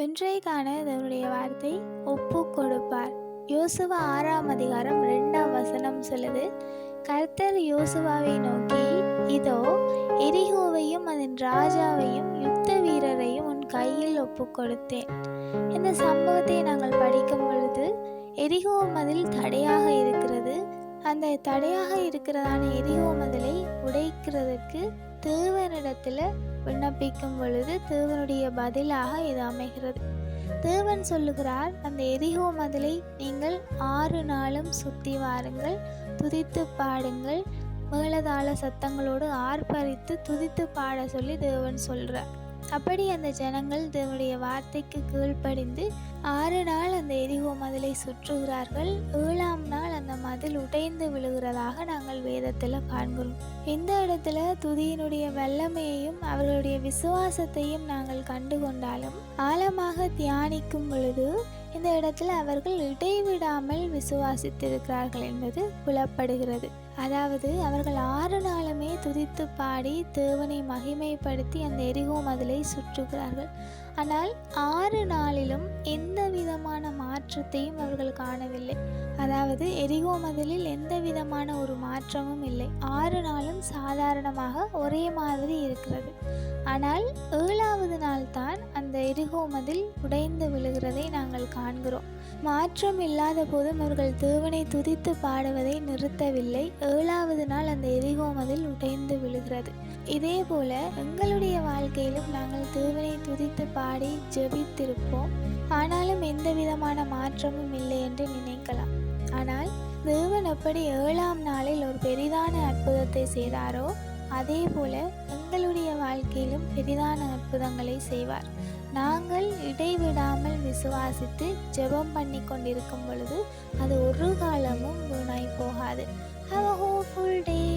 இன்றைக்கான இதனுடைய வார்த்தை ஒப்பு கொடுப்பார். யோசுவா 6ஆம் அதிகாரம் 2ஆம் வசனம் சொல்லுது, கர்த்தர் யோசுவாவை நோக்கி, இதோ எரிகோவையும் அதன் ராஜாவையும் யுத்த வீரரையும் உன் கையில் ஒப்பு கொடுத்தேன். இந்த சம்பவத்தை நாங்கள் படிக்கும் பொழுது எரிகோ மதில் தடையாக இருக்கிறது. அந்த தடையாக இருக்கிறதான எரிகோ மதிலை உடைக்கிறதுக்கு தேவனிடத்தில் விண்ணப்பிக்கும் பொழுது தேவனுடைய பதிலாக இது அமைகிறது. தேவன் சொல்லுகிறார், அந்த எரிகோ மதிலை நீங்கள் 6 நாளும் சுற்றி வாருங்கள், துதித்து பாடுங்கள், மேளதாள சத்தங்களோடு ஆர்ப்பரித்து துதித்து பாட சொல்லி தேவன் சொல்கிறார். அப்படி அந்த ஜனங்கள் தேவனுடைய வார்த்தைக்கு கீழ்ப்படிந்து 6 நாள் அந்த எரிகோ மதிலை சுற்றுகிறார்கள். 7ஆம் நாள் அந்த மதில் உடைந்து விழுகிறதாக நாங்கள் வேதத்தில் காண்கிறோம். இந்த இடத்துல துதியினுடைய வல்லமையையும் அவர்களுடைய விசுவாசத்தையும் நாங்கள் கண்டு கொண்டாலும் ஆழமாக தியானிக்கும் பொழுது இந்த இடத்துல அவர்கள் இடைவிடாமல் விசுவாசித்திருக்கிறார்கள் என்பது புலப்படுகிறது. அதாவது அவர்கள் 6 நாளுமே துதித்து பாடி தேவனை மகிமைப்படுத்தி அந்த எரிகோ மதிலை சுற்றுகிறார்கள். ஆனால் 6 நாளிலும் எந்த விதமான மாற்றத்தையும் அவர்கள் காணவில்லை. அதாவது எரிகோ மதிலில் எந்த விதமான ஒரு மாற்றமும் இல்லை. 6 நாளும் சாதாரணமாக ஒரே மாதிரி இருக்கிறது. ஆனால் 7ஆவது நாள் தான் அந்த எரிகோ மதில் உடைந்து விழுகிறதை நாங்கள் காண்கிறோம். மாற்றம் இல்லாத போதும் அவர்கள் தேவனை துதித்து பாடுவதை நிறுத்தவில்லை. 7ஆவது நாள் அந்த எரிகோ மதில் உடைந்து விழுகிறது. இதே போல எங்களுடைய வாழ்க்கையிலும் நாங்கள் தேவனை துதித்து பாடி ஜெபித்திருப்போம். ஆனாலும் எந்த விதமான மாற்றமும் இல்லை என்று நினைக்கலாம். ஆனால் தேவன் எப்படி 7ஆம் நாளில் ஒரு பெரிதான அற்புதத்தை செய்தாரோ அதே போல எங்களுடைய வாழ்க்கையிலும் பெரிதான அற்புதங்களை செய்வார். நாங்கள் இடைவிடாமல் விசுவாசித்து ஜெபம் பண்ணி கொண்டிருக்கும் பொழுது அது ஒரு காலமும் வீணாய் போகாது. Have a hopeful day.